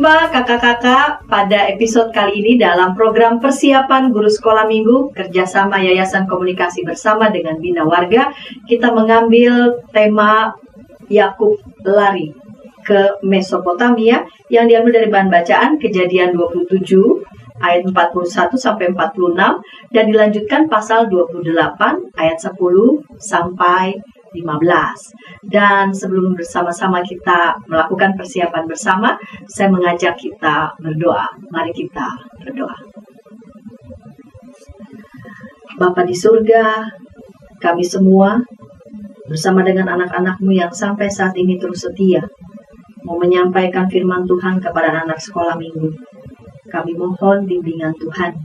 jumpa kakak-kakak pada episode kali ini dalam program persiapan guru sekolah minggu kerjasama Yayasan Komunikasi Bersama dengan Bina Warga. Kita mengambil tema Yakub lari ke Mesopotamia yang diambil dari bahan bacaan Kejadian 27 ayat 41 sampai 46 dan dilanjutkan pasal 28 ayat 10 sampai 15. Dan sebelum bersama-sama kita melakukan persiapan bersama, saya mengajak kita berdoa. Mari kita berdoa. Bapa di surga, kami semua bersama dengan anak-anak-Mu yang sampai saat ini terus setia mau menyampaikan firman Tuhan kepada anak sekolah minggu. Kami mohon bimbingan Tuhan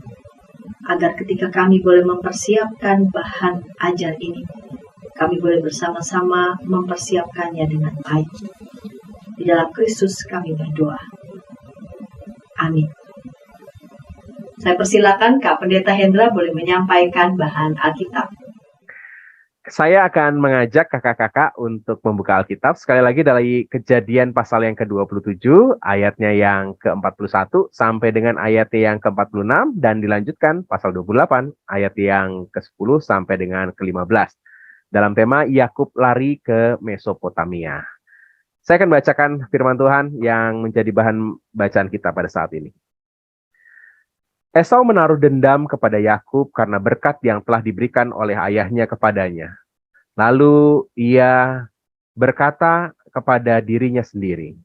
agar ketika kami boleh mempersiapkan bahan ajar ini, kami boleh bersama-sama mempersiapkannya dengan baik. Di dalam Kristus kami berdoa. Amin. Saya persilakan Kak Pendeta Hendra boleh menyampaikan bahan Alkitab. Saya akan mengajak kakak-kakak untuk membuka Alkitab. Sekali lagi dari Kejadian pasal yang ke-27, ayatnya yang ke-41 sampai dengan ayatnya yang ke-46, dan dilanjutkan pasal 28, ayat yang ke-10 sampai dengan ke-15. Dalam tema Yakub lari ke Mesopotamia. Saya akan bacakan firman Tuhan yang menjadi bahan bacaan kita pada saat ini. Esau menaruh dendam kepada Yakub karena berkat yang telah diberikan oleh ayahnya kepadanya. Lalu ia berkata kepada dirinya sendiri,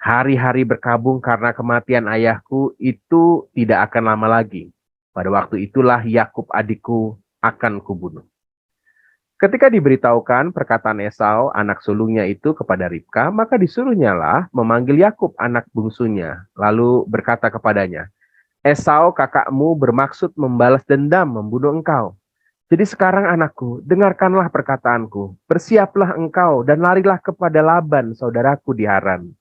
"Hari-hari berkabung karena kematian ayahku itu tidak akan lama lagi. Pada waktu itulah Yakub adikku akan kubunuh." Ketika diberitahukan perkataan Esau, anak sulungnya itu kepada Ribka, maka disuruhnyalah memanggil Yakub anak bungsunya, lalu berkata kepadanya, "Esau kakakmu bermaksud membalas dendam membunuh engkau. Jadi sekarang anakku, dengarkanlah perkataanku, bersiaplah engkau dan larilah kepada Laban saudaraku di Haran.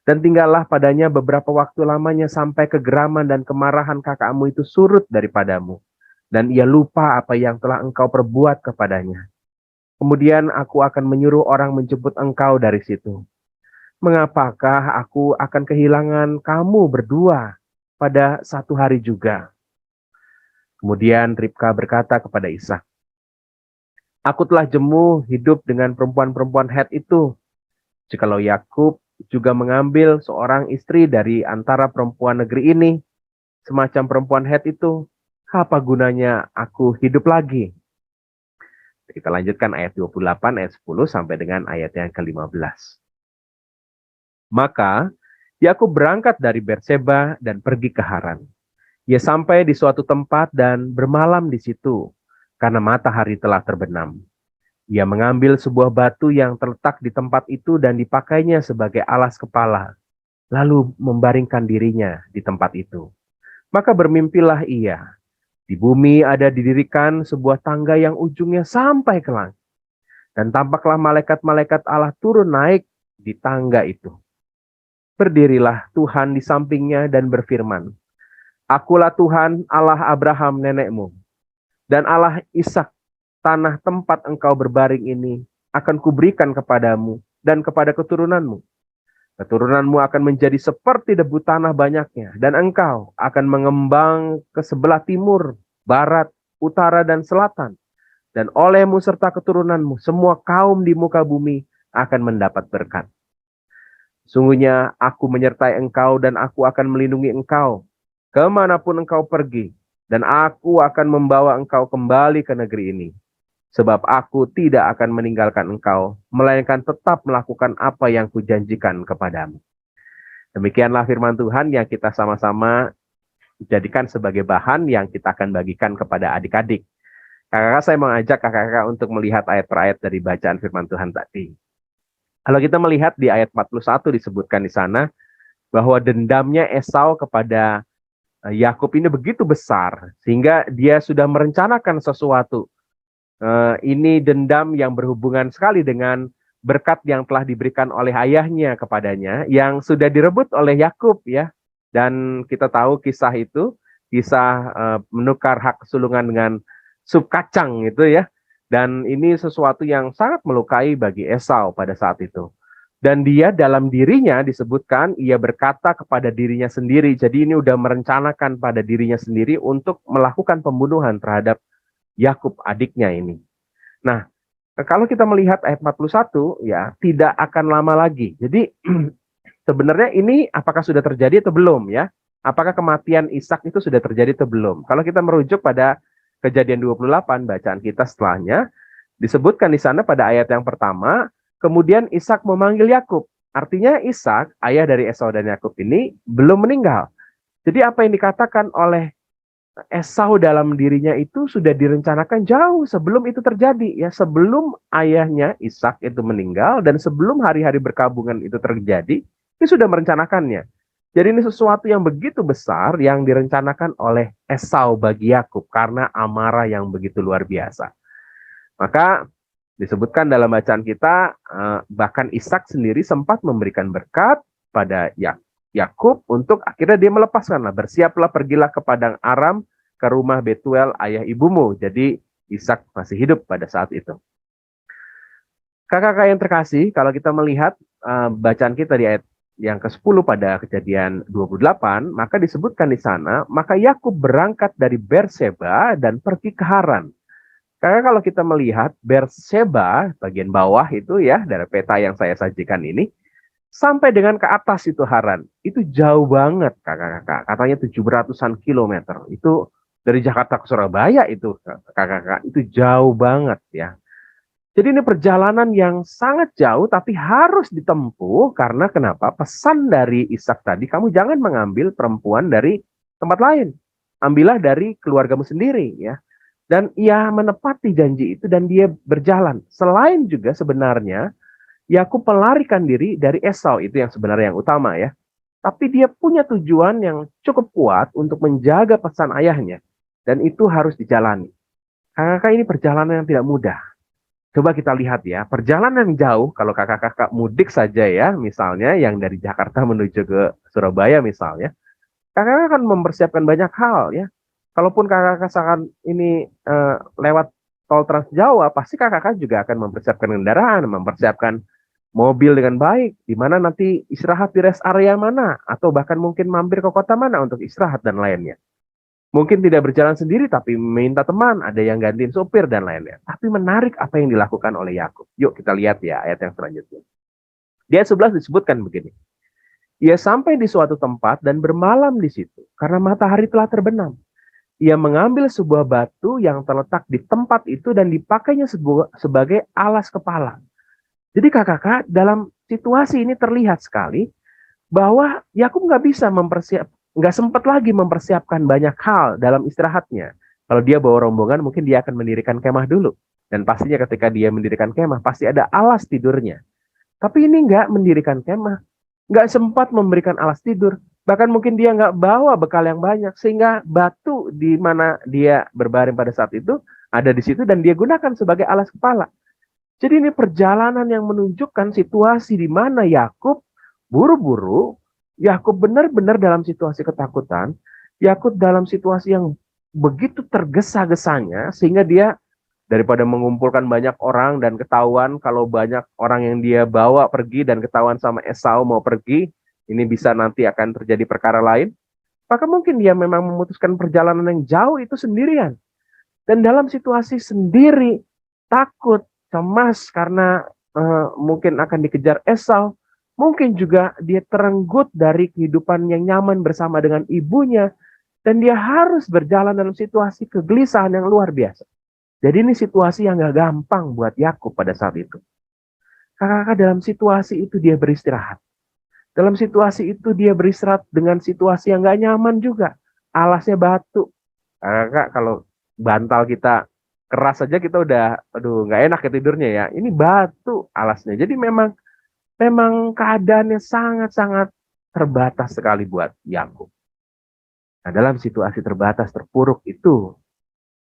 Dan tinggallah padanya beberapa waktu lamanya sampai kegeraman dan kemarahan kakakmu itu surut daripadamu. Dan ia lupa apa yang telah engkau perbuat kepadanya. Kemudian aku akan menyuruh orang menjemput engkau dari situ. Mengapakah aku akan kehilangan kamu berdua pada satu hari juga?" Kemudian Ribka berkata kepada Ishak, "Aku telah jemu hidup dengan perempuan-perempuan Het itu. Jikalau Yakub juga mengambil seorang istri dari antara perempuan negeri ini, semacam perempuan Het itu, apa gunanya aku hidup lagi?" Kita lanjutkan ayat 28, ayat 10 sampai dengan ayat yang ke-15. Maka Yakub berangkat dari Berseba dan pergi ke Haran. Ia sampai di suatu tempat dan bermalam di situ, karena matahari telah terbenam. Ia mengambil sebuah batu yang terletak di tempat itu dan dipakainya sebagai alas kepala, lalu membaringkan dirinya di tempat itu. Maka bermimpilah ia. Di bumi ada didirikan sebuah tangga yang ujungnya sampai ke langit. Dan tampaklah malaikat-malaikat Allah turun naik di tangga itu. Berdirilah Tuhan di sampingnya dan berfirman, "Akulah Tuhan Allah Abraham nenekmu, dan Allah Ishak, tanah tempat engkau berbaring ini akan kuberikan kepadamu dan kepada keturunanmu. Keturunanmu akan menjadi seperti debu tanah banyaknya, dan engkau akan mengembang ke sebelah timur, barat, utara, dan selatan. Dan olehmu serta keturunanmu, semua kaum di muka bumi akan mendapat berkat. Sungguhnya aku menyertai engkau dan aku akan melindungi engkau kemanapun engkau pergi, dan aku akan membawa engkau kembali ke negeri ini. Sebab aku tidak akan meninggalkan engkau, melainkan tetap melakukan apa yang kujanjikan kepadamu." Demikianlah firman Tuhan yang kita sama-sama jadikan sebagai bahan yang kita akan bagikan kepada adik-adik. Kakak-kakak, saya mengajak kakak-kakak untuk melihat ayat per ayat dari bacaan firman Tuhan tadi. Kalau kita melihat di ayat 41 disebutkan di sana, bahwa dendamnya Esau kepada Yakub ini begitu besar, sehingga dia sudah merencanakan sesuatu. Ini dendam yang berhubungan sekali dengan berkat yang telah diberikan oleh ayahnya kepadanya, yang sudah direbut oleh Yakub ya. Dan kita tahu kisah itu, kisah menukar hak kesulungan dengan sup kacang itu ya. Dan ini sesuatu yang sangat melukai bagi Esau pada saat itu. Dan dia dalam dirinya disebutkan, ia berkata kepada dirinya sendiri. Jadi ini udah merencanakan pada dirinya sendiri untuk melakukan pembunuhan terhadap Yakub adiknya ini. Nah, kalau kita melihat ayat 41, ya tidak akan lama lagi. Jadi sebenarnya ini apakah sudah terjadi atau belum ya? Apakah kematian Ishak itu sudah terjadi atau belum? Kalau kita merujuk pada Kejadian 28, bacaan kita setelahnya, disebutkan di sana pada ayat yang pertama, kemudian Ishak memanggil Yakub. Artinya Ishak, ayah dari Esau dan Yakub ini, belum meninggal. Jadi apa yang dikatakan oleh Esau dalam dirinya itu sudah direncanakan jauh sebelum itu terjadi. Ya, sebelum ayahnya Ishak itu meninggal dan sebelum hari-hari berkabungan itu terjadi, dia sudah merencanakannya. Jadi ini sesuatu yang begitu besar yang direncanakan oleh Esau bagi Yakub karena amarah yang begitu luar biasa. Maka disebutkan dalam bacaan kita, bahkan Ishak sendiri sempat memberikan berkat pada Yakub untuk akhirnya dia melepaskanlah, bersiaplah pergilah ke padang Aram, ke rumah Betuel ayah ibumu. Jadi Ishak masih hidup pada saat itu. Kakak-kakak yang terkasih, kalau kita melihat bacaan kita di ayat yang ke-10 pada Kejadian 28, maka disebutkan di sana, maka Yakub berangkat dari Berseba dan pergi ke Haran. Karena kalau kita melihat Berseba, bagian bawah itu ya, dari peta yang saya sajikan ini, sampai dengan ke atas itu Haran. Itu jauh banget, kakak-kakak. Katanya 700-an kilometer. Itu dari Jakarta ke Surabaya itu, kakak-kakak. Itu jauh banget ya. Jadi ini perjalanan yang sangat jauh, tapi harus ditempuh. Karena kenapa? Pesan dari Ishak tadi, kamu jangan mengambil perempuan dari tempat lain. Ambillah dari keluargamu sendiri ya. Dan ia menepati janji itu dan dia berjalan. Selain juga sebenarnya Yakub melarikan diri dari Esau, itu yang sebenarnya yang utama ya. Tapi dia punya tujuan yang cukup kuat untuk menjaga pesan ayahnya. Dan itu harus dijalani. Kakak-kakak, ini perjalanan yang tidak mudah. Coba kita lihat ya, perjalanan yang jauh, kalau kakak-kakak mudik saja ya, misalnya yang dari Jakarta menuju ke Surabaya misalnya, kakak-kakak akan mempersiapkan banyak hal ya. Kalaupun kakak-kakak akan ini lewat tol Trans Jawa, pasti kakak-kakak juga akan mempersiapkan kendaraan, mempersiapkan mobil dengan baik, di mana nanti istirahat di rest area mana, atau bahkan mungkin mampir ke kota mana untuk istirahat dan lainnya. Mungkin tidak berjalan sendiri, tapi minta teman, ada yang gantiin sopir dan lainnya. Tapi menarik apa yang dilakukan oleh Yakub. Yuk kita lihat ya ayat yang selanjutnya. Di ayat 11 disebutkan begini. Ia sampai di suatu tempat dan bermalam di situ, karena matahari telah terbenam. Ia mengambil sebuah batu yang terletak di tempat itu dan dipakainya sebagai alas kepala. Jadi kakak-kakak, dalam situasi ini terlihat sekali bahwa Yakub nggak sempat lagi mempersiapkan banyak hal dalam istirahatnya. Kalau dia bawa rombongan, mungkin dia akan mendirikan kemah dulu. Dan pastinya ketika dia mendirikan kemah, pasti ada alas tidurnya. Tapi ini nggak mendirikan kemah, nggak sempat memberikan alas tidur. Bahkan mungkin dia nggak bawa bekal yang banyak, sehingga batu di mana dia berbaring pada saat itu ada di situ dan dia gunakan sebagai alas kepala. Jadi ini perjalanan yang menunjukkan situasi di mana Yakub buru-buru, Yakub benar-benar dalam situasi ketakutan, Yakub dalam situasi yang begitu tergesa-gesanya, sehingga dia daripada mengumpulkan banyak orang dan ketahuan kalau banyak orang yang dia bawa pergi dan ketahuan sama Esau mau pergi, ini bisa nanti akan terjadi perkara lain, maka mungkin dia memang memutuskan perjalanan yang jauh itu sendirian. Dan dalam situasi sendiri, takut, cemas karena mungkin akan dikejar Esau, mungkin juga dia terenggut dari kehidupan yang nyaman bersama dengan ibunya, dan dia harus berjalan dalam situasi kegelisahan yang luar biasa. Jadi ini situasi yang gak gampang buat Yakub pada saat itu. Kakak-kakak, dalam situasi itu dia beristirahat. Dalam situasi itu dia beristirahat dengan situasi yang gak nyaman juga. Alasnya batu. Kakak-kakak, kalau bantal kita keras saja kita udah, aduh nggak enak ya tidurnya ya. Ini batu alasnya. Jadi memang keadaannya sangat-sangat terbatas sekali buat Yakub. Nah, dalam situasi terbatas terpuruk itu,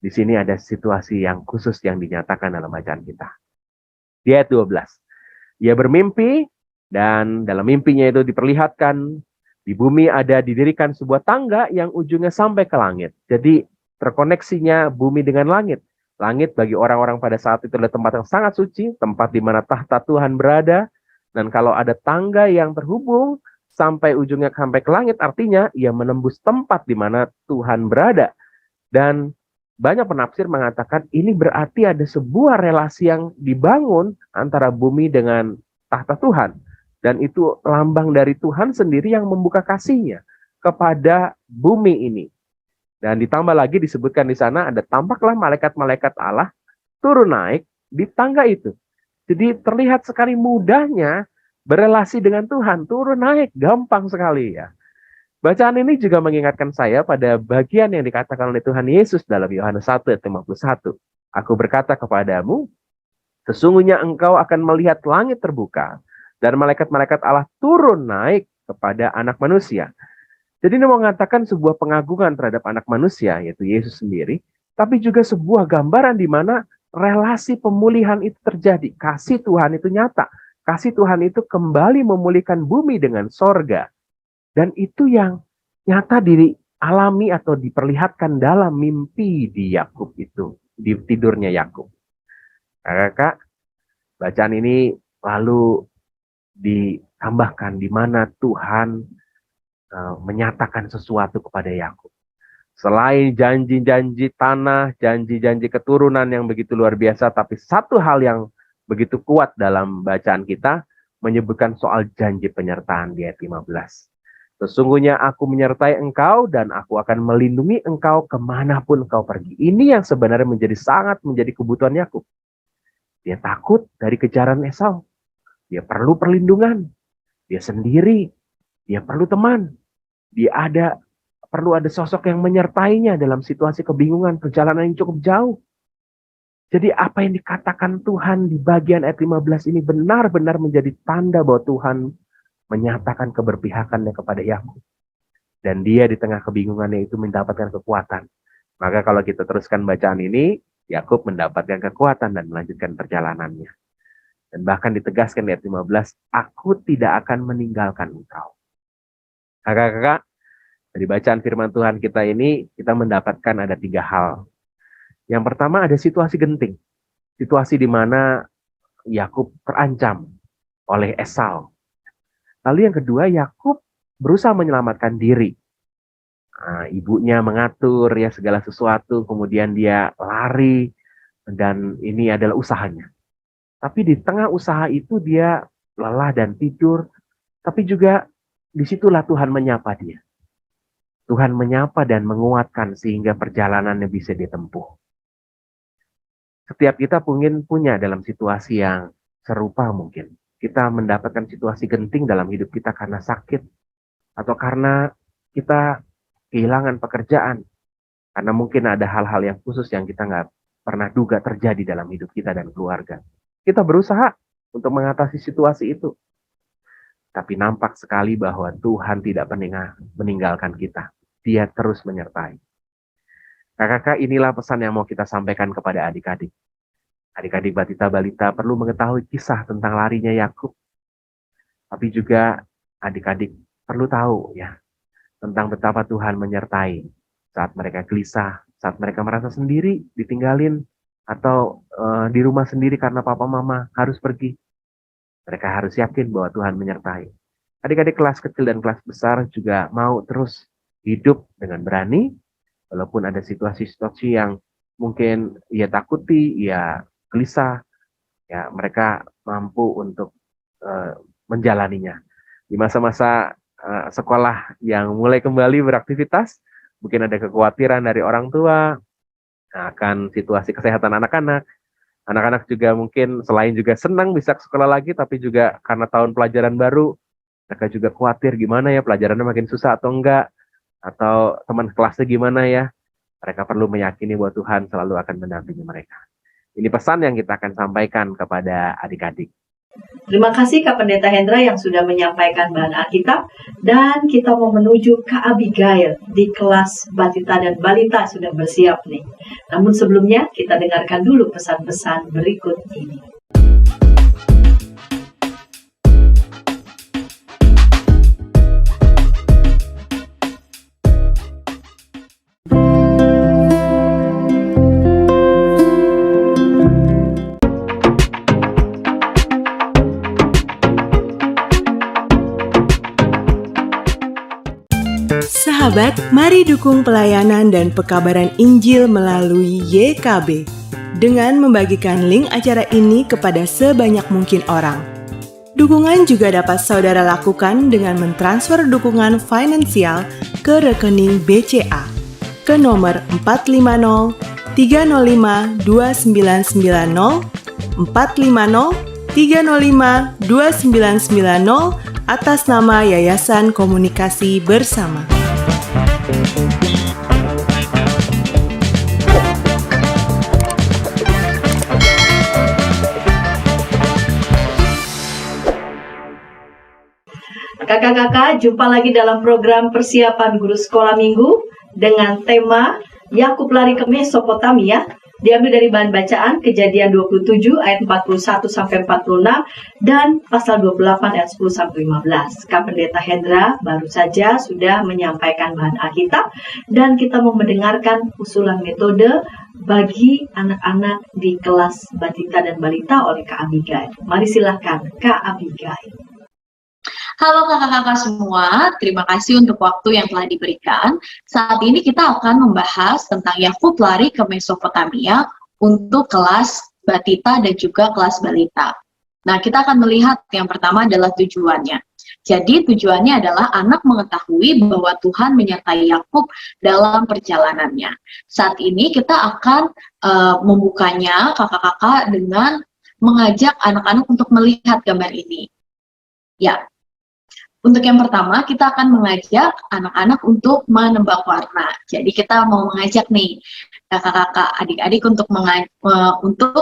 di sini ada situasi yang khusus yang dinyatakan dalam bacaan kita. Di ayat 12. Ia bermimpi dan dalam mimpinya itu diperlihatkan di bumi ada didirikan sebuah tangga yang ujungnya sampai ke langit. Jadi terkoneksinya bumi dengan langit. Langit bagi orang-orang pada saat itu adalah tempat yang sangat suci, tempat di mana tahta Tuhan berada. Dan kalau ada tangga yang terhubung sampai ujungnya sampai ke langit, artinya ia menembus tempat di mana Tuhan berada. Dan banyak penafsir mengatakan ini berarti ada sebuah relasi yang dibangun antara bumi dengan tahta Tuhan. Dan itu lambang dari Tuhan sendiri yang membuka kasih-Nya kepada bumi ini. Dan ditambah lagi disebutkan di sana ada tampaklah malaikat-malaikat Allah turun naik di tangga itu. Jadi terlihat sekali mudahnya berelasi dengan Tuhan, turun naik, gampang sekali ya. Bacaan ini juga mengingatkan saya pada bagian yang dikatakan oleh Tuhan Yesus dalam Yohanes 1 ayat 51. Aku berkata kepadamu, sesungguhnya engkau akan melihat langit terbuka dan malaikat-malaikat Allah turun naik kepada anak manusia. Jadi ini mengatakan sebuah pengagungan terhadap anak manusia, yaitu Yesus sendiri, tapi juga sebuah gambaran di mana relasi pemulihan itu terjadi. Kasih Tuhan itu nyata. Kasih Tuhan itu kembali memulihkan bumi dengan sorga. Dan itu yang nyata dialami atau diperlihatkan dalam mimpi di Yakub itu. Di tidurnya Yakub. Kakak, bacaan ini lalu ditambahkan di mana Tuhan menyatakan sesuatu kepada Yakub. Selain janji-janji tanah, janji-janji keturunan yang begitu luar biasa, tapi satu hal yang begitu kuat dalam bacaan kita, menyebutkan soal janji penyertaan di ayat 15. Sesungguhnya aku menyertai engkau dan aku akan melindungi engkau kemanapun engkau pergi. Ini yang sebenarnya sangat menjadi kebutuhan Yakub. Dia takut dari kejaran Esau. Dia perlu perlindungan. Dia sendiri. Dia perlu teman. Dia perlu ada sosok yang menyertainya dalam situasi kebingungan, perjalanan yang cukup jauh. Jadi apa yang dikatakan Tuhan di bagian ayat 15 ini benar-benar menjadi tanda bahwa Tuhan menyatakan keberpihakannya kepada Yakub. Dan dia di tengah kebingungannya itu mendapatkan kekuatan. Maka kalau kita teruskan bacaan ini, Yakub mendapatkan kekuatan dan melanjutkan perjalanannya. Dan bahkan ditegaskan di ayat 15, aku tidak akan meninggalkan engkau. Kakak-kakak, dari bacaan firman Tuhan kita ini, kita mendapatkan ada 3 hal. Yang pertama ada situasi genting. Situasi di mana Yakub terancam oleh Esau. Lalu yang kedua, Yakub berusaha menyelamatkan diri. Ibunya mengatur ya segala sesuatu, kemudian dia lari, dan ini adalah usahanya. Tapi di tengah usaha itu dia lelah dan tidur, tapi juga disitulah Tuhan menyapa dia. Tuhan menyapa dan menguatkan sehingga perjalanannya bisa ditempuh. Setiap kita mungkin punya dalam situasi yang serupa mungkin. Kita mendapatkan situasi genting dalam hidup kita karena sakit. Atau karena kita kehilangan pekerjaan. Karena mungkin ada hal-hal yang khusus yang kita nggak pernah duga terjadi dalam hidup kita dan keluarga. Kita berusaha untuk mengatasi situasi itu. Tapi nampak sekali bahwa Tuhan tidak meninggalkan kita. Dia terus menyertai. Kakak-kakak, inilah pesan yang mau kita sampaikan kepada adik-adik. Adik-adik batita-balita perlu mengetahui kisah tentang larinya Yakub. Tapi juga adik-adik perlu tahu ya tentang betapa Tuhan menyertai saat mereka gelisah, saat mereka merasa sendiri, ditinggalin, atau di rumah sendiri karena papa mama harus pergi. Mereka harus yakin bahwa Tuhan menyertai. Adik-adik kelas kecil dan kelas besar juga mau terus hidup dengan berani, walaupun ada situasi-situasi yang mungkin ia takuti, ia gelisah, ya mereka mampu untuk menjalaninya. Di masa-masa sekolah yang mulai kembali beraktivitas, mungkin ada kekhawatiran dari orang tua akan situasi kesehatan anak-anak. Anak-anak juga mungkin selain juga senang bisa ke sekolah lagi, tapi juga karena tahun pelajaran baru, mereka juga khawatir gimana ya pelajarannya makin susah atau enggak, atau teman kelasnya gimana ya. Mereka perlu meyakini bahwa Tuhan selalu akan mendampingi mereka. Ini pesan yang kita akan sampaikan kepada adik-adik. Terima kasih Kak Pendeta Hendra yang sudah menyampaikan bahan Alkitab. Dan kita mau menuju Kak Abigail di kelas Batita dan Balita sudah bersiap nih. Namun sebelumnya kita dengarkan dulu pesan-pesan berikut ini. sahabat, mari dukung pelayanan dan pekabaran Injil melalui YKB dengan membagikan link acara ini kepada sebanyak mungkin orang. Dukungan juga dapat saudara lakukan dengan mentransfer dukungan finansial ke rekening BCA ke nomor 450 305 2990 450 305 2990 atas nama Yayasan Komunikasi Bersama. Kakak-kakak, jumpa lagi dalam program persiapan guru sekolah minggu dengan tema Yakub lari ke Mesopotamia. Diambil dari bahan bacaan Kejadian 27 ayat 41 sampai 46 dan pasal 28 ayat 10 sampai 15. Kak Pendeta Hendra baru saja sudah menyampaikan bahan Alkitab dan kita mau mendengarkan usulan metode bagi anak-anak di kelas Batita dan Balita oleh Kak Abigail. Mari silakan Kak Abigail. Halo kakak-kakak semua, terima kasih untuk waktu yang telah diberikan. Saat ini kita akan membahas tentang Yakub lari ke Mesopotamia untuk kelas Batita dan juga kelas Balita. Nah, kita akan melihat yang pertama adalah tujuannya. Jadi tujuannya adalah anak mengetahui bahwa Tuhan menyertai Yakub dalam perjalanannya. Saat ini kita akan membukanya kakak-kakak dengan mengajak anak-anak untuk melihat gambar ini. Ya. Untuk yang pertama, kita akan mengajak anak-anak untuk menebak warna. Jadi kita mau mengajak nih kakak-kakak, adik-adik untuk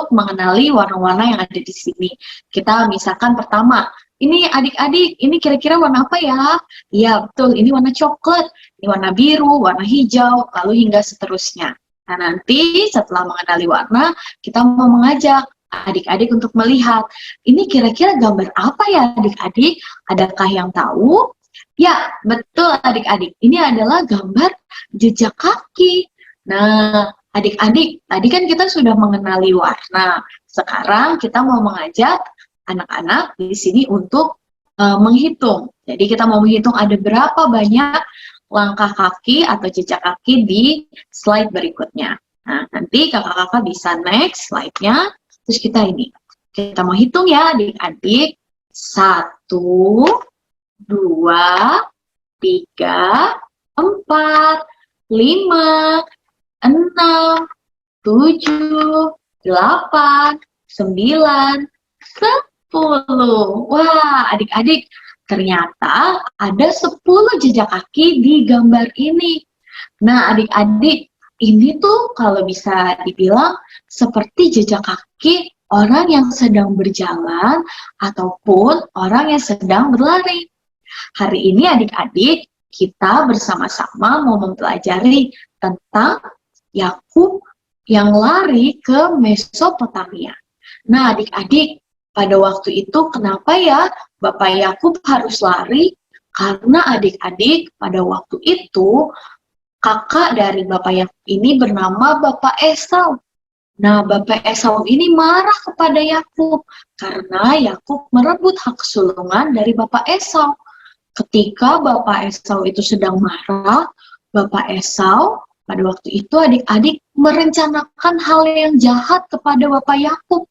mengenali warna-warna yang ada di sini. Kita misalkan pertama, ini adik-adik, ini kira-kira warna apa ya? Iya betul, ini warna coklat, ini warna biru, warna hijau, lalu hingga seterusnya. Nah nanti setelah mengenali warna, kita mau mengajak adik-adik untuk melihat, ini kira-kira gambar apa ya adik-adik? Adakah yang tahu? Ya, betul adik-adik. Ini adalah gambar jejak kaki. Nah, adik-adik, tadi kan kita sudah mengenali warna. Sekarang kita mau mengajak anak-anak di sini untuk menghitung. Jadi kita mau menghitung ada berapa banyak langkah kaki atau jejak kaki di slide berikutnya. Nah, nanti kakak-kakak bisa next slide-nya. Terus kita mau hitung ya adik-adik. 1, 2, 3, 4, 5, 6, 7, 8, 9, 10. Wah, adik-adik, ternyata ada 10 jejak kaki di gambar ini. Nah, adik-adik, ini tuh kalau bisa dibilang seperti jejak kaki orang yang sedang berjalan ataupun orang yang sedang berlari. Hari ini adik-adik kita bersama-sama mau mempelajari tentang Yakub yang lari ke Mesopotamia. Nah adik-adik, pada waktu itu kenapa ya Bapak Yakub harus lari? Karena adik-adik pada waktu itu kakak dari Bapak Yakub ini bernama Bapak Esau. Nah, Bapak Esau ini marah kepada Yakub karena Yakub merebut hak sulungan dari Bapak Esau. Ketika Bapak Esau itu sedang marah, Bapak Esau pada waktu itu adik-adik merencanakan hal yang jahat kepada Bapak Yakub.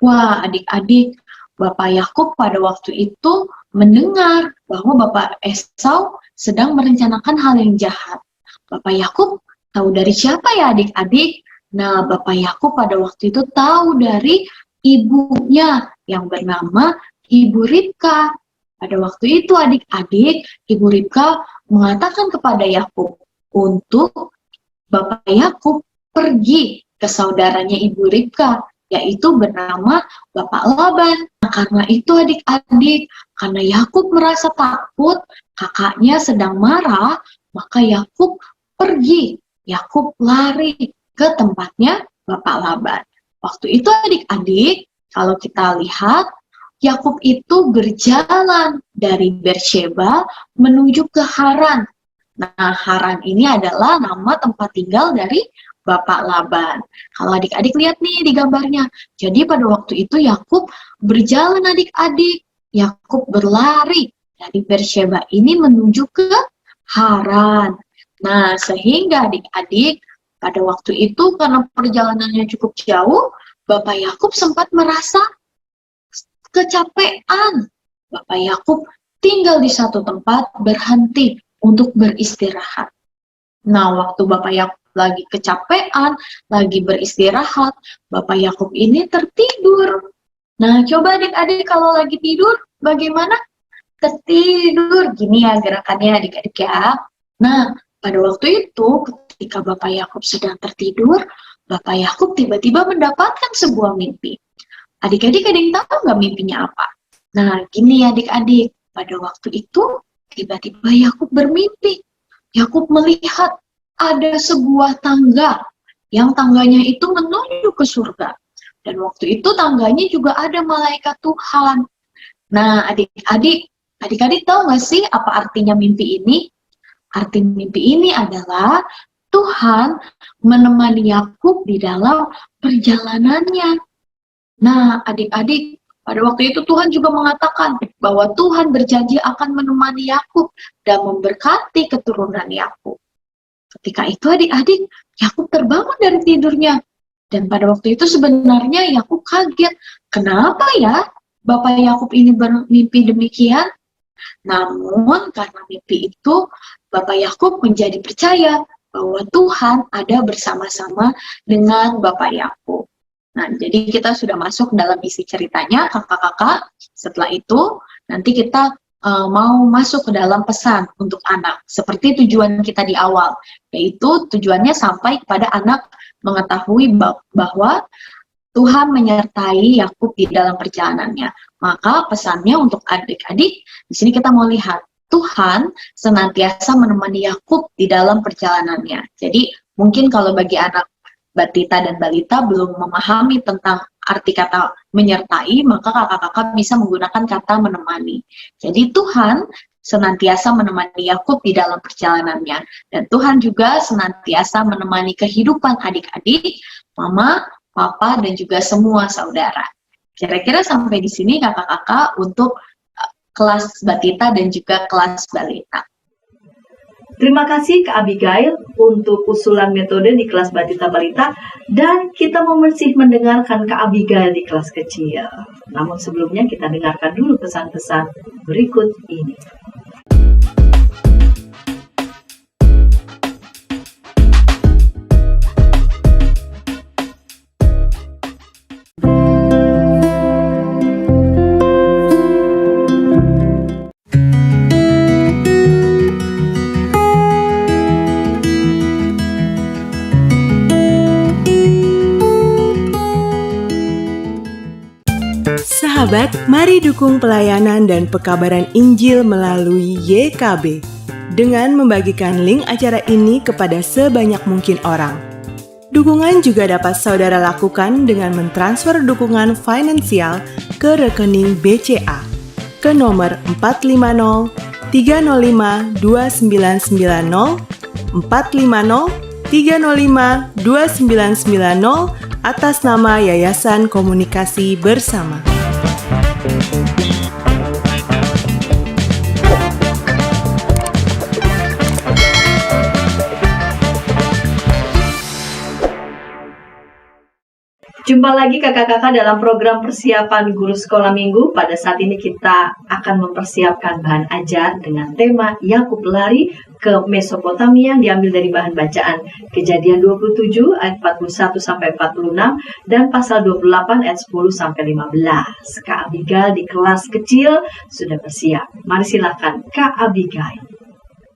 Wah, adik-adik, Bapak Yakub pada waktu itu mendengar bahwa Bapak Esau sedang merencanakan hal yang jahat. Bapak Yakub tahu dari siapa ya adik-adik? Nah, Bapak Yakub pada waktu itu tahu dari ibunya yang bernama Ibu Ribka. Pada waktu itu adik-adik, Ibu Ribka mengatakan kepada Yakub untuk Bapak Yakub pergi ke saudaranya Ibu Ribka, yaitu bernama Bapak Laban. Nah, karena itu adik-adik, karena Yakub merasa takut, kakaknya sedang marah, maka Yakub pergi. Yakub lari ke tempatnya Bapak Laban. Waktu itu adik-adik, kalau kita lihat, Yakub itu berjalan dari Beersheba menuju ke Haran. Nah, Haran ini adalah nama tempat tinggal dari Bapak Laban. Kalau adik-adik lihat nih di gambarnya. Jadi pada waktu itu Yakub berjalan adik-adik. Yakub berlari dari Beersheba ini menuju ke Haran. Nah, sehingga adik-adik pada waktu itu karena perjalanannya cukup jauh, Bapak Yakub sempat merasa kecapean. Bapak Yakub tinggal di satu tempat berhenti untuk beristirahat. Nah, waktu Bapak Yakub lagi kecapean, lagi beristirahat, Bapak Yakub ini tertidur. Nah, coba adik-adik kalau lagi tidur, bagaimana? Tertidur, gini ya gerakannya adik-adik ya. Nah, pada waktu itu, ketika Bapak Yakub sedang tertidur, Bapak Yakub tiba-tiba mendapatkan sebuah mimpi. Adik-adik ada yang tahu nggak mimpinya apa? Nah, gini adik-adik, pada waktu itu, tiba-tiba Yakub bermimpi. Yakub melihat ada sebuah tangga, yang tangganya itu menuju ke surga. Dan waktu itu tangganya juga ada malaikat Tuhan. Nah, adik-adik tahu nggak sih apa artinya mimpi ini? Arti mimpi ini adalah Tuhan menemani Yakub di dalam perjalanannya. Nah, adik-adik, pada waktu itu Tuhan juga mengatakan bahwa Tuhan berjanji akan menemani Yakub dan memberkati keturunan Yakub. Ketika itu adik-adik, Yakub terbangun dari tidurnya. Dan pada waktu itu sebenarnya Yakub kaget. Kenapa ya Bapak Yakub ini bermimpi demikian? Namun karena mimpi itu, Bapak Yakub menjadi percaya bahwa Tuhan ada bersama-sama dengan Bapak Yakub. Nah, jadi kita sudah masuk dalam isi ceritanya, kakak-kakak. Setelah itu, nanti kita mau masuk ke dalam pesan untuk anak. Seperti tujuan kita di awal, yaitu tujuannya sampai kepada anak mengetahui bahwa Tuhan menyertai Yakub di dalam perjalanannya. Maka pesannya untuk adik-adik, di sini kita mau lihat, Tuhan senantiasa menemani Yakub di dalam perjalanannya. Jadi, mungkin kalau bagi anak Batita dan Balita belum memahami tentang arti kata menyertai, maka kakak-kakak bisa menggunakan kata menemani. Jadi Tuhan senantiasa menemani Yakub di dalam perjalanannya. Dan Tuhan juga senantiasa menemani kehidupan adik-adik, mama, papa, dan juga semua saudara. Kira-kira sampai di sini kakak-kakak untuk kelas Batita dan juga kelas Balita. Terima kasih Kak Abigail untuk usulan metode di kelas Batita Balita, dan kita masih mendengarkan Kak Abigail di kelas kecil. Namun sebelumnya kita dengarkan dulu pesan-pesan berikut ini. Sahabat, mari dukung pelayanan dan pekabaran Injil melalui YKB dengan membagikan link acara ini kepada sebanyak mungkin orang. Dukungan juga dapat saudara lakukan dengan mentransfer dukungan finansial ke rekening BCA ke nomor 450 305 2990 450 305 2990 atas nama Yayasan Komunikasi Bersama. Jumpa lagi kakak-kakak dalam program persiapan guru sekolah minggu. Pada saat ini kita akan mempersiapkan bahan ajar dengan tema Yakub lari ke Mesopotamia yang diambil dari bahan bacaan Kejadian 27 ayat 41 sampai 46 dan pasal 28 ayat 10 sampai 15. Kak Abigail di kelas kecil sudah bersiap. Mari silakan Kak Abigail.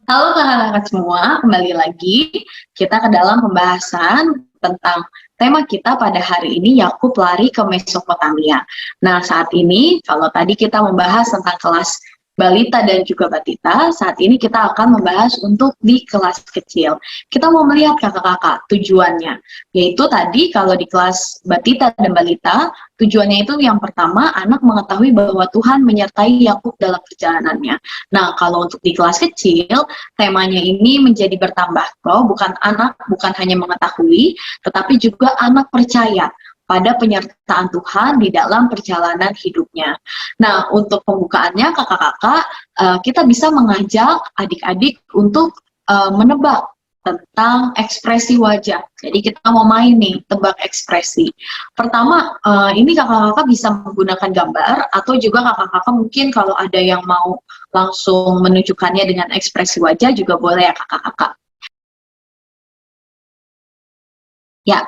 Halo kakak-kakak semua, kembali lagi kita ke dalam pembahasan tentang tema kita pada hari ini, Yakub lari ke Mesopotamia. Nah, saat ini, kalau tadi kita membahas tentang kelas Balita dan juga Batita, saat ini kita akan membahas untuk di kelas kecil. Kita mau melihat kakak-kakak tujuannya, yaitu tadi kalau di kelas Batita dan Balita, tujuannya itu yang pertama, anak mengetahui bahwa Tuhan menyertai Yakub dalam perjalanannya. Nah, kalau untuk di kelas kecil, temanya ini menjadi bertambah. Bukan anak, bukan hanya mengetahui, tetapi juga anak percaya pada penyertaan Tuhan di dalam perjalanan hidupnya. Nah, untuk pembukaannya kakak-kakak, kita bisa mengajak adik-adik untuk menebak tentang ekspresi wajah. Jadi kita mau main nih, tebak ekspresi. Pertama, ini kakak-kakak bisa menggunakan gambar, atau juga kakak-kakak mungkin kalau ada yang mau langsung menunjukkannya dengan ekspresi wajah juga boleh ya kakak-kakak. Ya,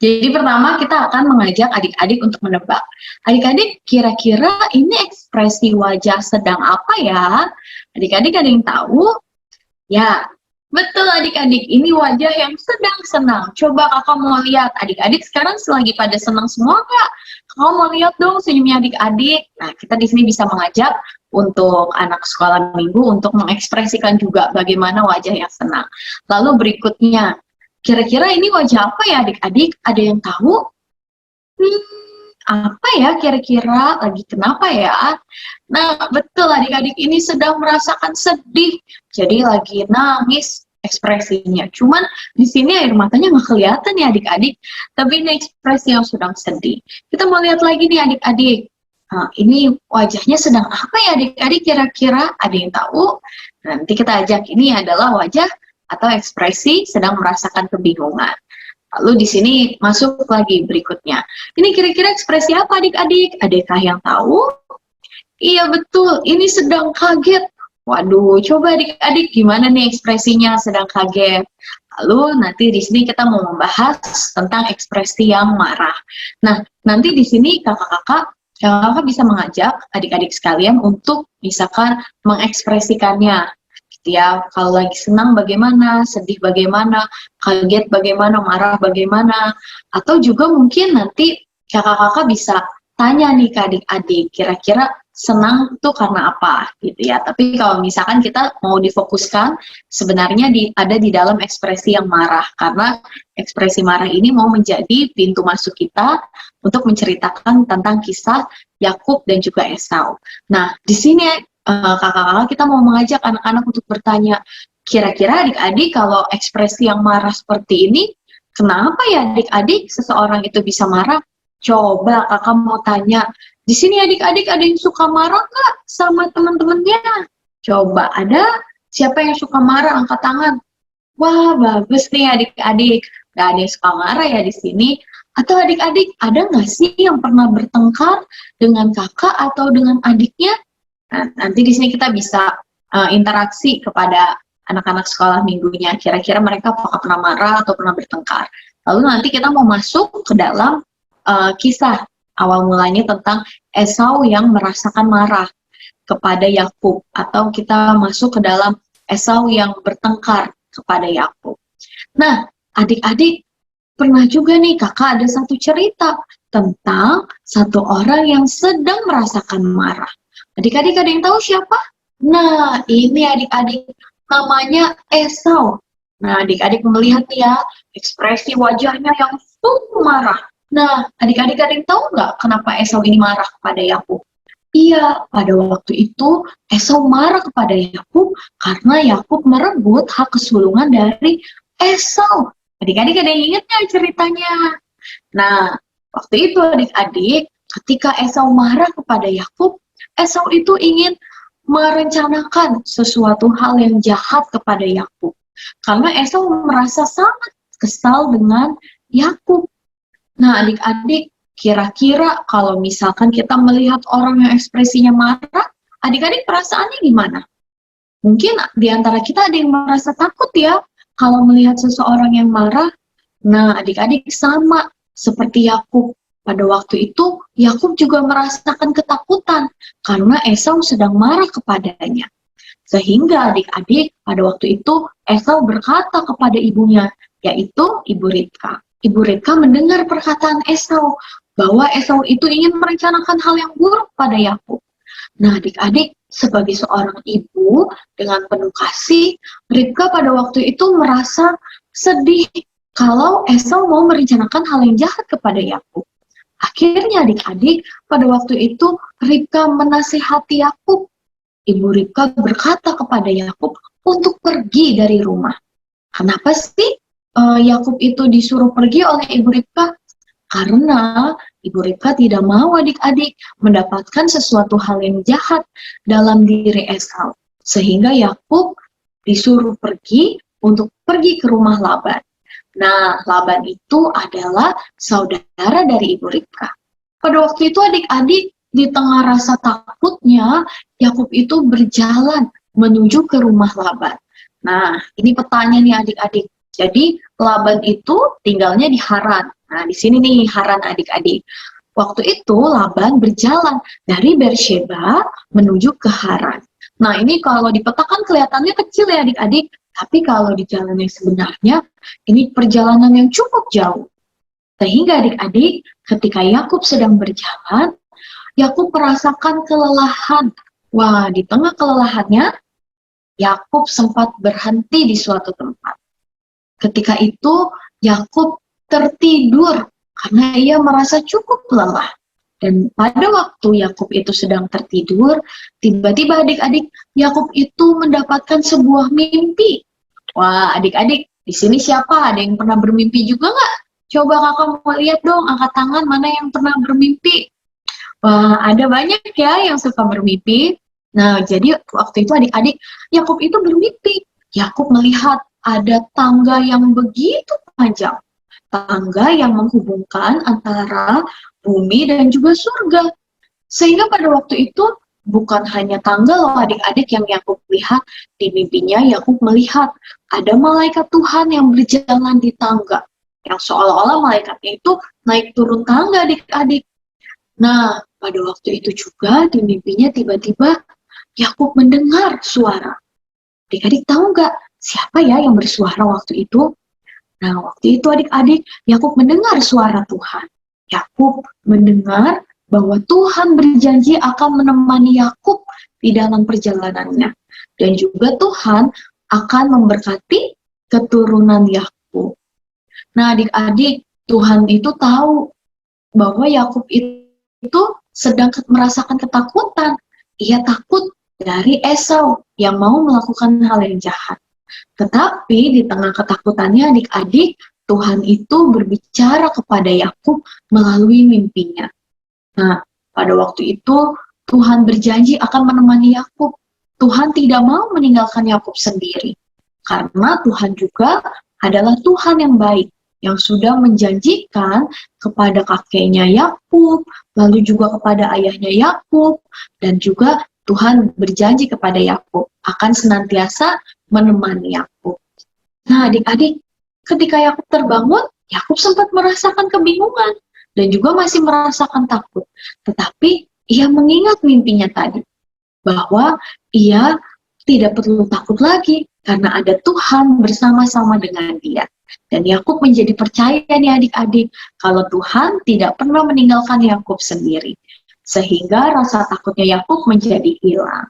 jadi pertama kita akan mengajak adik-adik untuk menebak. Adik-adik, kira-kira ini ekspresi wajah sedang apa ya? Adik-adik ada yang tahu? Ya, betul adik-adik, ini wajah yang sedang senang. Coba kakak mau lihat, adik-adik sekarang lagi pada senang semua nggak? Kakak mau lihat dong senyumnya adik-adik. Nah, kita di sini bisa mengajak untuk anak sekolah minggu untuk mengekspresikan juga bagaimana wajah yang senang. Lalu berikutnya, kira-kira ini wajah apa ya adik-adik? Ada yang tahu? Apa ya kira-kira? Lagi kenapa ya? Nah, betul adik-adik, ini sedang merasakan sedih. Jadi lagi nangis ekspresinya. Cuman di sini air matanya nggak kelihatan ya adik-adik. Tapi ini ekspresi yang sedang sedih. Kita mau lihat lagi nih adik-adik. Nah, ini wajahnya sedang apa ya adik-adik kira-kira? Ada yang tahu? Nanti kita ajak, ini adalah wajah atau ekspresi sedang merasakan kebingungan. Lalu di sini masuk lagi berikutnya. Ini kira-kira ekspresi apa adik-adik? Adakah yang tahu? Iya betul, ini sedang kaget. Waduh, coba adik-adik gimana nih ekspresinya sedang kaget. Lalu nanti di sini kita mau membahas tentang ekspresi yang marah. Nah, nanti di sini kakak-kakak bisa mengajak adik-adik sekalian untuk misalkan mengekspresikannya. Ya, kalau lagi senang bagaimana, sedih bagaimana, kaget bagaimana, marah bagaimana, atau juga mungkin nanti kakak-kakak bisa tanya nih ke adik-adik, kira-kira senang tuh karena apa, gitu ya. Tapi kalau misalkan kita mau difokuskan, sebenarnya ada di dalam ekspresi yang marah, karena ekspresi marah ini mau menjadi pintu masuk kita untuk menceritakan tentang kisah Yakub dan juga Esau. Nah, di sini kakak-kakak kita mau mengajak anak-anak untuk bertanya, kira-kira adik-adik kalau ekspresi yang marah seperti ini, kenapa ya adik-adik seseorang itu bisa marah? Coba kakak mau tanya, di sini adik-adik ada yang suka marah nggak sama teman-temannya? Coba ada siapa yang suka marah, angkat tangan. Wah, bagus nih adik-adik, nggak ada yang suka marah ya di sini. Atau adik-adik ada nggak sih yang pernah bertengkar dengan kakak atau dengan adiknya? Nah, nanti di sini kita bisa interaksi kepada anak-anak sekolah minggunya. Kira-kira mereka apakah pernah marah atau pernah bertengkar. Lalu nanti kita mau masuk ke dalam kisah awal mulanya tentang Esau yang merasakan marah kepada Yakub. Atau kita masuk ke dalam Esau yang bertengkar kepada Yakub. Nah, adik-adik pernah juga nih kakak ada satu cerita tentang satu orang yang sedang merasakan marah. Adik-adik ada yang tahu siapa? Nah, ini adik-adik namanya Esau. Nah, adik-adik melihat ya, ekspresi wajahnya yang sungguh marah. Nah, adik-adik ada yang tahu nggak kenapa Esau ini marah kepada Yakub? Iya, pada waktu itu Esau marah kepada Yakub karena Yakub merebut hak kesulungan dari Esau. Adik-adik ada yang ingat nggak ceritanya? Nah, waktu itu adik-adik, ketika Esau marah kepada Yakub, Esau itu ingin merencanakan sesuatu hal yang jahat kepada Yakub. Karena Esau merasa sangat kesal dengan Yakub. Nah, adik-adik, kira-kira kalau misalkan kita melihat orang yang ekspresinya marah, adik-adik perasaannya gimana? Mungkin di antara kita ada yang merasa takut ya, kalau melihat seseorang yang marah. Nah, adik-adik sama seperti Yakub. Pada waktu itu, Yakub juga merasakan ketakutan karena Esau sedang marah kepadanya. Sehingga adik-adik pada waktu itu Esau berkata kepada ibunya, yaitu Ibu Ribka. Ibu Ribka mendengar perkataan Esau bahwa Esau itu ingin merencanakan hal yang buruk pada Yakub. Nah, adik-adik, sebagai seorang ibu dengan penuh kasih, Ribka pada waktu itu merasa sedih kalau Esau mau merencanakan hal yang jahat kepada Yakub. Akhirnya adik-adik, pada waktu itu Ribka menasihati Yakub. Ibu Ribka berkata kepada Yakub untuk pergi dari rumah. Kenapa sih Yakub itu disuruh pergi oleh Ibu Ribka? Karena Ibu Ribka tidak mau adik-adik mendapatkan sesuatu hal yang jahat dalam diri Esau. Sehingga Yakub disuruh pergi untuk pergi ke rumah Laban. Nah, Laban itu adalah saudara dari Ibu Ribka. Pada waktu itu adik-adik, di tengah rasa takutnya, Yakub itu berjalan menuju ke rumah Laban. Nah, ini petanya nih adik-adik. Jadi, Laban itu tinggalnya di Haran. Nah, di sini nih Haran adik-adik. Waktu itu Laban berjalan dari Beersheba menuju ke Haran. Nah, ini kalau dipetakan kelihatannya kecil ya adik-adik, tapi kalau di jalan yang sebenarnya, ini perjalanan yang cukup jauh. Sehingga adik-adik, ketika Yakub sedang berjalan, Yakub merasakan kelelahan. Wah, di tengah kelelahannya, Yakub sempat berhenti di suatu tempat. Ketika itu, Yakub tertidur karena ia merasa cukup lelah. Dan pada waktu Yakub itu sedang tertidur, tiba-tiba adik-adik, Yakub itu mendapatkan sebuah mimpi. Wah, adik-adik, di sini siapa? Ada yang pernah bermimpi juga nggak? Coba kakak mau lihat dong, angkat tangan mana yang pernah bermimpi. Wah, ada banyak ya yang suka bermimpi. Nah, jadi waktu itu adik-adik, Yakub itu bermimpi. Yakub melihat ada tangga yang begitu panjang. Tangga yang menghubungkan antara bumi dan juga surga. Sehingga pada waktu itu, bukan hanya tangga loh adik-adik yang Yakub lihat, di mimpinya Yakub melihat ada malaikat Tuhan yang berjalan di tangga. Yang seolah-olah malaikatnya itu naik turun tangga adik-adik. Nah, pada waktu itu juga di mimpinya tiba-tiba Yakub mendengar suara. Adik-adik tahu nggak siapa ya yang bersuara waktu itu? Nah, waktu itu adik-adik, Yakub mendengar suara Tuhan. Yakub mendengar bahwa Tuhan berjanji akan menemani Yakub di dalam perjalanannya. Dan juga Tuhan akan memberkati keturunan Yakub. Nah, adik-adik, Tuhan itu tahu bahwa Yakub itu sedang merasakan ketakutan. Ia takut dari Esau yang mau melakukan hal yang jahat. Tetapi di tengah ketakutannya adik-adik, Tuhan itu berbicara kepada Yakub melalui mimpinya. Nah, pada waktu itu Tuhan berjanji akan menemani Yakub. Tuhan tidak mau meninggalkan Yakub sendiri. Karena Tuhan juga adalah Tuhan yang baik, yang sudah menjanjikan kepada kakeknya Yakub, lalu juga kepada ayahnya Yakub, dan juga Tuhan berjanji kepada Yakub akan senantiasa menemani Yakub. Nah, adik-adik, ketika Yakub terbangun, Yakub sempat merasakan kebingungan dan juga masih merasakan takut. Tetapi ia mengingat mimpinya tadi, bahwa ia tidak perlu takut lagi karena ada Tuhan bersama-sama dengan dia. Dan Yakub menjadi percaya nih adik-adik, kalau Tuhan tidak pernah meninggalkan Yakub sendiri. Sehingga rasa takutnya Yakub menjadi hilang.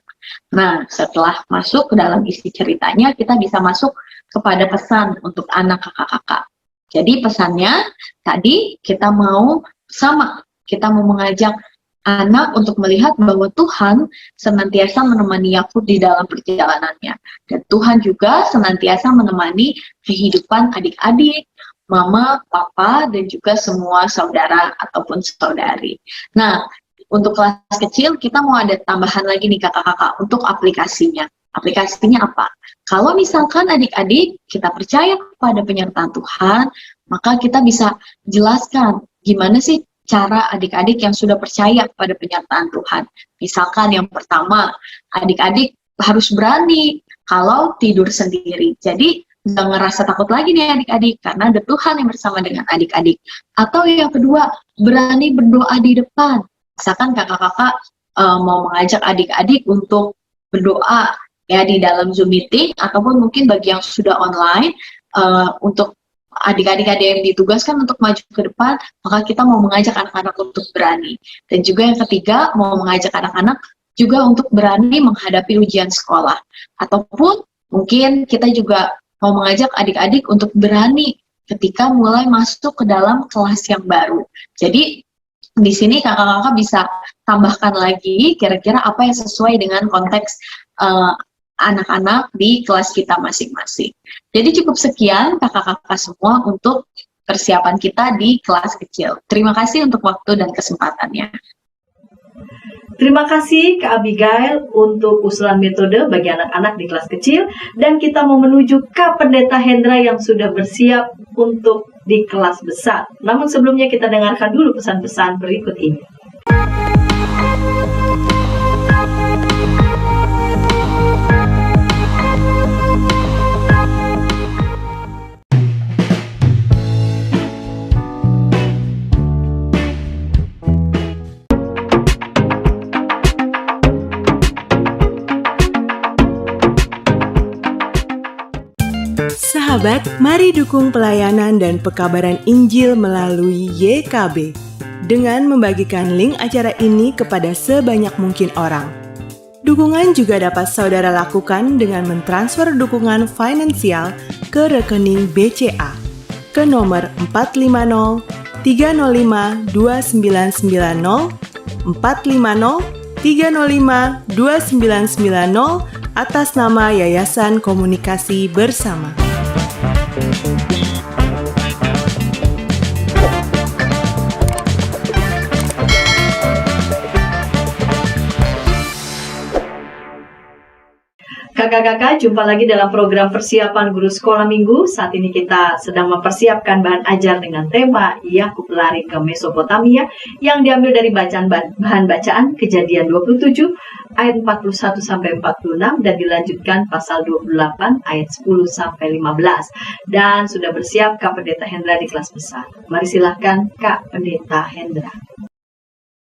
Nah, setelah masuk ke dalam isi ceritanya, kita bisa masuk kepada pesan untuk anak kakak-kakak. Jadi pesannya, tadi kita mau mengajak anak untuk melihat bahwa Tuhan senantiasa menemani Yakub di dalam perjalanannya. Dan Tuhan juga senantiasa menemani kehidupan adik-adik, mama, papa, dan juga semua saudara ataupun saudari. Nah, untuk kelas kecil, kita mau ada tambahan lagi nih kakak-kakak untuk aplikasinya. Aplikasinya apa? Kalau misalkan adik-adik kita percaya kepada penyertaan Tuhan, maka kita bisa jelaskan gimana sih cara adik-adik yang sudah percaya kepada penyertaan Tuhan. Misalkan yang pertama, adik-adik harus berani kalau tidur sendiri. Jadi nggak ngerasa takut lagi nih adik-adik, karena ada Tuhan yang bersama dengan adik-adik. Atau yang kedua, berani berdoa di depan. Misalkan kakak-kakak mau mengajak adik-adik untuk berdoa ya di dalam Zoom meeting, ataupun mungkin bagi yang sudah online, untuk adik-adik ada yang ditugaskan untuk maju ke depan, maka kita mau mengajak anak-anak untuk berani. Dan juga yang ketiga, mau mengajak anak-anak juga untuk berani menghadapi ujian sekolah. Ataupun mungkin kita juga mau mengajak adik-adik untuk berani ketika mulai masuk ke dalam kelas yang baru. Jadi di sini kakak-kakak bisa tambahkan lagi kira-kira apa yang sesuai dengan konteks anak-anak di kelas kita masing-masing. Jadi cukup sekian kakak-kakak semua untuk persiapan kita di kelas kecil. Terima kasih untuk waktu dan kesempatannya. Terima kasih Kak Abigail untuk usulan metode bagi anak-anak di kelas kecil, dan kita mau menuju Kak Pendeta Hendra yang sudah bersiap untuk di kelas besar. Namun sebelumnya kita dengarkan dulu pesan-pesan berikut ini. Sahabat, mari dukung pelayanan dan pekabaran Injil melalui YKB dengan membagikan link acara ini kepada sebanyak mungkin orang. Dukungan juga dapat saudara lakukan dengan mentransfer dukungan finansial ke rekening BCA ke nomor 450 305 2990 450 305 2990 atas nama Yayasan Komunikasi Bersama. Kakak-kakak, jumpa lagi dalam program persiapan guru sekolah minggu. Saat ini kita sedang mempersiapkan bahan ajar dengan tema Yakub lari ke Mesopotamia yang diambil dari bahan bacaan Kejadian 27 ayat 41 sampai 46 dan dilanjutkan pasal 28 ayat 10 sampai 15. Dan sudah bersiap Kak Pendeta Hendra di kelas besar. Mari silahkan Kak Pendeta Hendra.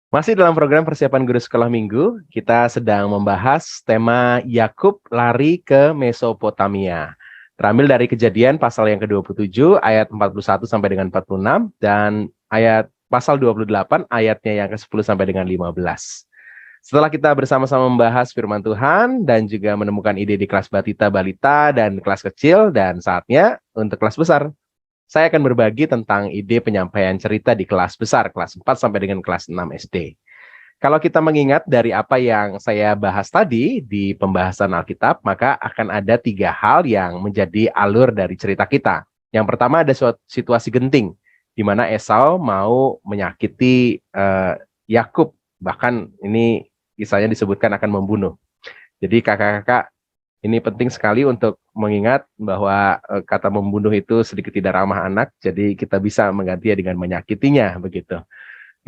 Masih dalam program persiapan guru sekolah minggu, kita sedang membahas tema Yakub lari ke Mesopotamia. Terambil dari Kejadian pasal yang ke-27 ayat 41 sampai dengan 46 dan ayat pasal 28 ayatnya yang ke-10 sampai dengan 15. Setelah kita bersama-sama membahas firman Tuhan dan juga menemukan ide di kelas batita, balita dan kelas kecil, dan saatnya untuk kelas besar. Saya akan berbagi tentang ide penyampaian cerita di kelas besar, kelas 4 sampai dengan kelas 6 SD. Kalau kita mengingat dari apa yang saya bahas tadi di pembahasan Alkitab, maka akan ada 3 hal yang menjadi alur dari cerita kita. Yang pertama ada situasi genting, di mana Esau mau menyakiti Yakub, bahkan ini kisahnya disebutkan akan membunuh. Jadi kakak-kakak, ini penting sekali untuk mengingat bahwa kata membunuh itu sedikit tidak ramah anak, jadi kita bisa menggantinya dengan menyakitinya, begitu.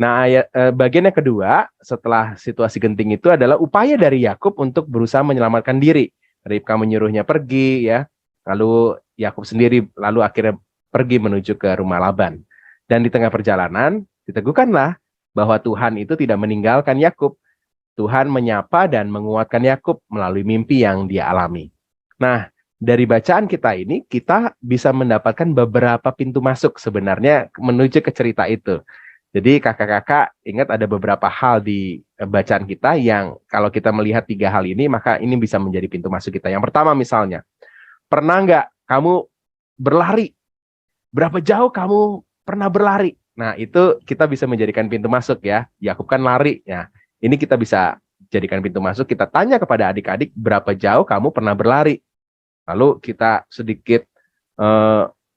Nah, bagian yang kedua setelah situasi genting itu adalah upaya dari Yakub untuk berusaha menyelamatkan diri. Ribka menyuruhnya pergi, ya. Lalu Yakub sendiri lalu akhirnya pergi menuju ke rumah Laban. Dan di tengah perjalanan diteguhkanlah bahwa Tuhan itu tidak meninggalkan Yakub. Tuhan menyapa dan menguatkan Yakub melalui mimpi yang dia alami. Nah, dari bacaan kita ini, kita bisa mendapatkan beberapa pintu masuk sebenarnya menuju ke cerita itu. Jadi kakak-kakak ingat ada beberapa hal di bacaan kita yang kalau kita melihat 3 hal ini, maka ini bisa menjadi pintu masuk kita. Yang pertama misalnya, pernah nggak kamu berlari? Berapa jauh kamu pernah berlari? Nah, itu kita bisa menjadikan pintu masuk ya. Yakub kan lari, ya. Ini kita bisa jadikan pintu masuk, kita tanya kepada adik-adik berapa jauh kamu pernah berlari. Lalu kita sedikit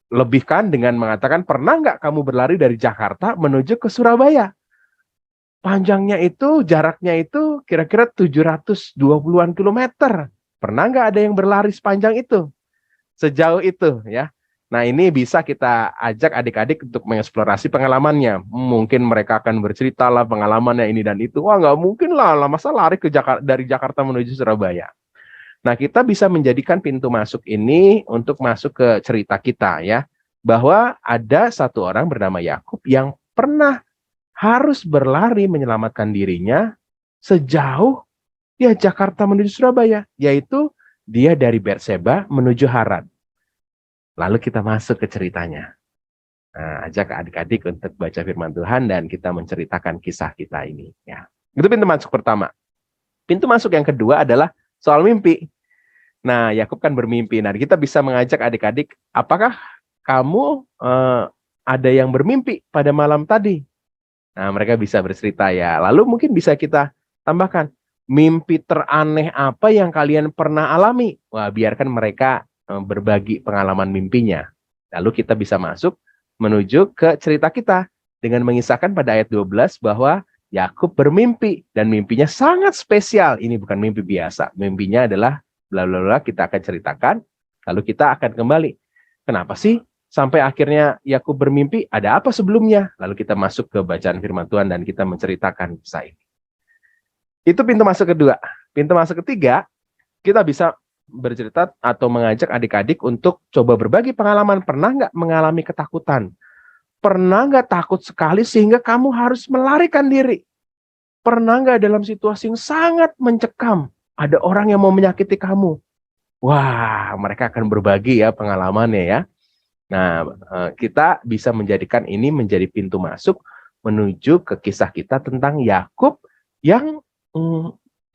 lebihkan dengan mengatakan pernah nggak kamu berlari dari Jakarta menuju ke Surabaya? Panjangnya itu, jaraknya itu kira-kira 720-an kilometer. Pernah nggak ada yang berlari sepanjang itu? Sejauh itu ya. Nah, ini bisa kita ajak adik-adik untuk mengeksplorasi pengalamannya. Mungkin mereka akan bercerita lah pengalamannya ini dan itu. Wah, nggak mungkin lah, masa lari ke dari Jakarta menuju Surabaya. Nah, kita bisa menjadikan pintu masuk ini untuk masuk ke cerita kita ya. Bahwa ada satu orang bernama Yakub yang pernah harus berlari menyelamatkan dirinya sejauh ya Jakarta menuju Surabaya. Yaitu dia dari Berseba menuju Haran. Lalu kita masuk ke ceritanya. Nah, ajak adik-adik untuk baca firman Tuhan dan kita menceritakan kisah kita ini. Ya. Itu pintu masuk pertama. Pintu masuk yang kedua adalah soal mimpi. Nah, Yakub kan bermimpi. Nah, kita bisa mengajak adik-adik, apakah kamu ada yang bermimpi pada malam tadi? Nah, mereka bisa bercerita ya. Lalu mungkin bisa kita tambahkan, mimpi teraneh apa yang kalian pernah alami? Wah, biarkan mereka berbagi pengalaman mimpinya. Lalu kita bisa masuk menuju ke cerita kita dengan mengisahkan pada ayat 12 bahwa Yakub bermimpi dan mimpinya sangat spesial. Ini bukan mimpi biasa. Mimpinya adalah bla bla bla, kita akan ceritakan, lalu kita akan kembali. Kenapa sih sampai akhirnya Yakub bermimpi? Ada apa sebelumnya? Lalu kita masuk ke bacaan firman Tuhan dan kita menceritakan kisah ini. Itu pintu masuk kedua. Pintu masuk ketiga, kita bisa bercerita atau mengajak adik-adik untuk coba berbagi pengalaman. Pernah nggak mengalami ketakutan? Pernah nggak takut sekali sehingga kamu harus melarikan diri? Pernah nggak dalam situasi yang sangat mencekam, ada orang yang mau menyakiti kamu? Wah, mereka akan berbagi ya pengalamannya ya. Nah, kita bisa menjadikan ini menjadi pintu masuk menuju ke kisah kita tentang Yakub yang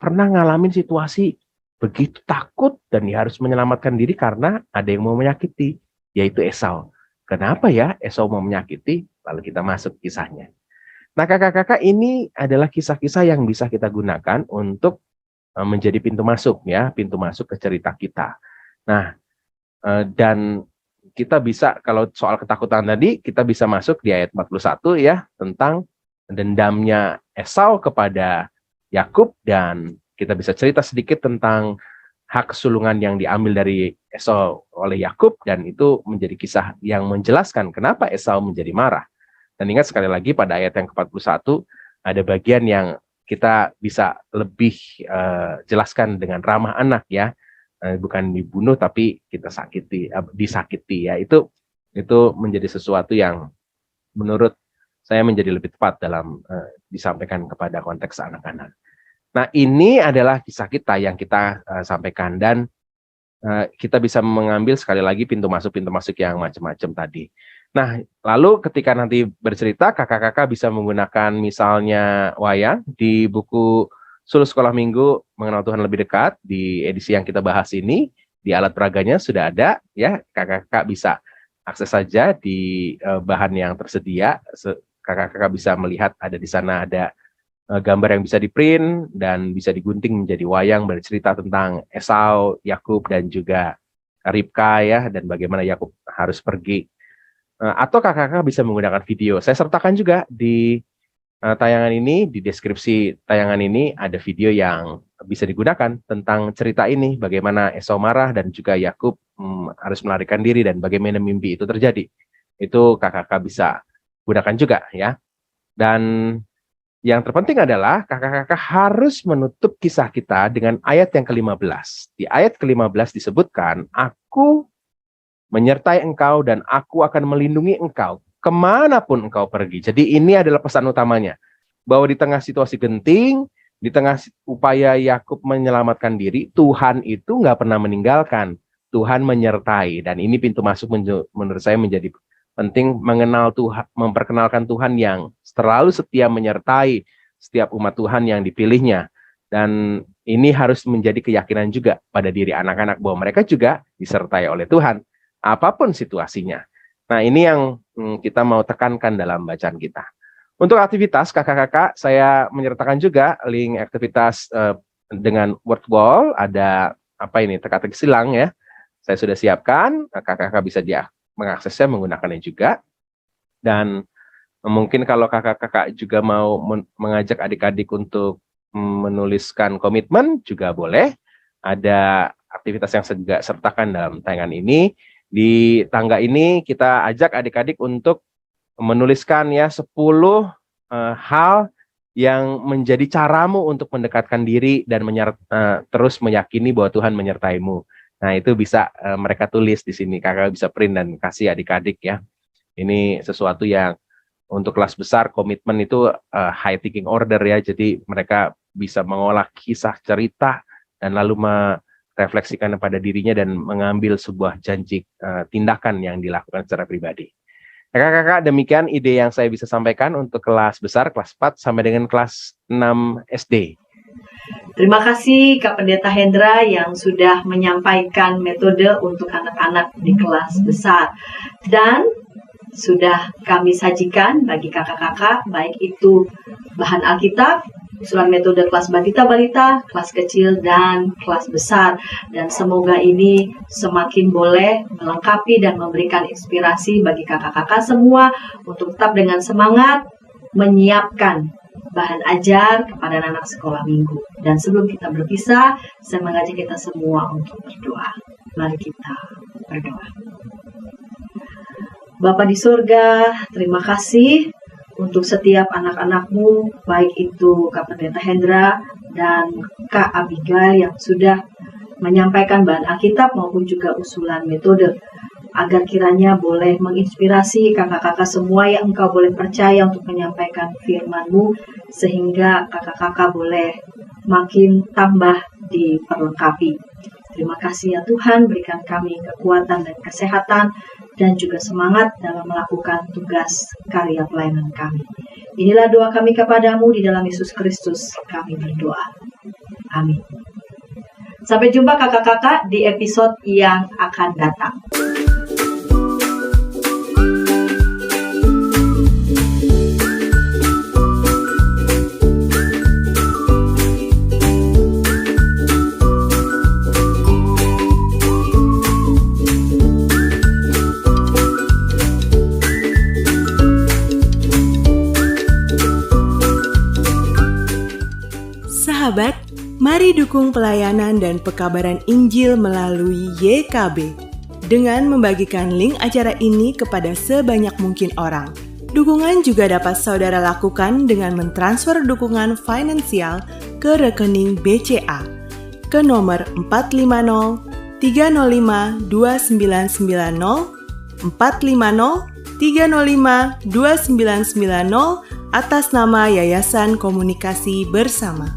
pernah ngalamin situasi begitu takut dan dia harus menyelamatkan diri karena ada yang mau menyakiti, yaitu Esau. Kenapa ya Esau mau menyakiti? Lalu kita masuk kisahnya. Nah, kakak-kakak, ini adalah kisah-kisah yang bisa kita gunakan untuk menjadi pintu masuk ya, pintu masuk ke cerita kita. Nah, dan kita bisa, kalau soal ketakutan tadi, kita bisa masuk di ayat 41 ya, tentang dendamnya Esau kepada Yakub, dan kita bisa cerita sedikit tentang hak sulungan yang diambil dari Esau oleh Yakub, dan itu menjadi kisah yang menjelaskan kenapa Esau menjadi marah. Dan ingat sekali lagi pada ayat yang ke-41 ada bagian yang kita bisa lebih jelaskan dengan ramah anak ya, bukan dibunuh tapi kita disakiti ya. Itu menjadi sesuatu yang menurut saya menjadi lebih tepat dalam disampaikan kepada konteks anak-anak. Nah, ini adalah kisah kita yang kita sampaikan, dan kita bisa mengambil sekali lagi pintu masuk yang macam-macam tadi. Nah, lalu ketika nanti bercerita, kakak-kakak bisa menggunakan misalnya wayang di buku Suluh Sekolah Minggu Mengenal Tuhan Lebih Dekat, di edisi yang kita bahas ini, di alat peraganya sudah ada ya, kakak-kakak bisa akses saja di bahan yang tersedia. Kakak-kakak bisa melihat ada di sana ada gambar yang bisa di-print dan bisa digunting menjadi wayang bercerita tentang Esau, Yakub, dan juga Ribka ya, dan bagaimana Yakub harus pergi. Atau kakak-kakak bisa menggunakan video. Saya sertakan juga di tayangan ini, di deskripsi tayangan ini ada video yang bisa digunakan tentang cerita ini, bagaimana Esau marah dan juga Yakub harus melarikan diri dan bagaimana mimpi itu terjadi. Itu kakak-kakak bisa gunakan juga ya. Dan yang terpenting adalah kakak-kakak harus menutup kisah kita dengan ayat yang ke-15. Di ayat ke-15 disebutkan, aku menyertai engkau dan aku akan melindungi engkau kemanapun engkau pergi. Jadi ini adalah pesan utamanya, bahwa di tengah situasi genting, di tengah upaya Yakub menyelamatkan diri, Tuhan itu nggak pernah meninggalkan. Tuhan menyertai, dan ini pintu masuk menurut saya menjadi penting, mengenal Tuhan, memperkenalkan Tuhan yang selalu setia menyertai setiap umat Tuhan yang dipilihnya. Dan ini harus menjadi keyakinan juga pada diri anak-anak bahwa mereka juga disertai oleh Tuhan, apapun situasinya. Nah, ini yang kita mau tekankan dalam bacaan kita. Untuk aktivitas, kakak-kakak, saya menyertakan juga link aktivitas dengan word wall. Ada teka-teki silang ya. Saya sudah siapkan, kakak-kakak bisa mengaksesnya menggunakannya juga. Dan mungkin kalau kakak-kakak juga mau mengajak adik-adik untuk menuliskan komitmen juga boleh. Ada aktivitas yang saya juga sertakan dalam tayangan ini. Di tangga ini kita ajak adik-adik untuk menuliskan ya 10 hal yang menjadi caramu untuk mendekatkan diri dan terus meyakini bahwa Tuhan menyertaimu. Nah, itu bisa mereka tulis di sini. Kakak bisa print dan kasih adik-adik ya. Ini sesuatu yang untuk kelas besar, komitmen itu high thinking order ya. Jadi mereka bisa mengolah kisah cerita dan lalu refleksikan kepada dirinya dan mengambil sebuah janji tindakan yang dilakukan secara pribadi. Kakak-kakak, demikian ide yang saya bisa sampaikan untuk kelas besar, kelas 4 sampai dengan kelas 6 SD. Terima kasih Kak Pendeta Hendra yang sudah menyampaikan metode untuk anak-anak di kelas besar. Dan sudah kami sajikan bagi kakak-kakak, baik itu bahan Alkitab, usulan metode kelas balita, kelas kecil, dan kelas besar. Dan semoga ini semakin boleh melengkapi dan memberikan inspirasi bagi kakak-kakak semua untuk tetap dengan semangat menyiapkan bahan ajar kepada anak sekolah minggu. Dan sebelum kita berpisah, saya mengajak kita semua untuk berdoa. Mari kita berdoa. Bapa di surga, terima kasih untuk setiap anak-anak-Mu, baik itu Kak Pendeta Hendra dan Kak Abigail yang sudah menyampaikan bahan Alkitab maupun juga usulan metode, agar kiranya boleh menginspirasi kakak-kakak semua yang Engkau boleh percaya untuk menyampaikan firman-Mu, sehingga kakak-kakak boleh makin tambah diperlengkapi. Terima kasih ya Tuhan, berikan kami kekuatan dan kesehatan dan juga semangat dalam melakukan tugas karya pelayanan kami. Inilah doa kami kepadamu di dalam Yesus Kristus kami berdoa. Amin. Sampai jumpa kakak-kakak di episode yang akan datang. Sahabat, mari dukung pelayanan dan pekabaran Injil melalui YKB dengan membagikan link acara ini kepada sebanyak mungkin orang. Dukungan juga dapat saudara lakukan dengan mentransfer dukungan finansial ke rekening BCA ke nomor 450 305 2990 450 305 2990 atas nama Yayasan Komunikasi Bersama.